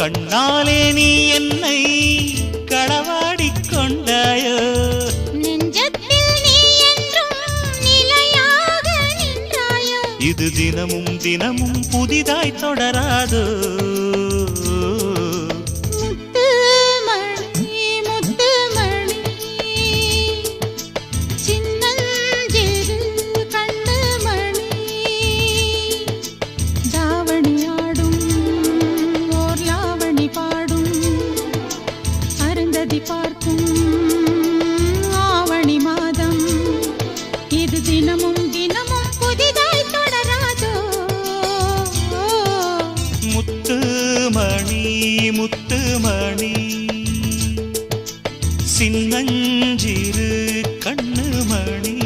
கண்ணாலே நீ என்னை களவாடிக் கொண்டாயோ நெஞ்சத்தில் நீ என்றும் நிலையாக நின்றாயோ இது தினமும் தினமும் புதிதாய் தொடராதோ பார்க்கும் ஆவணி மாதம் இது தினமும் தினமும் புதிதாய் தொடராதோ முத்துமணி முத்துமணி சின்னஞ்சிறு கண்ணுமணி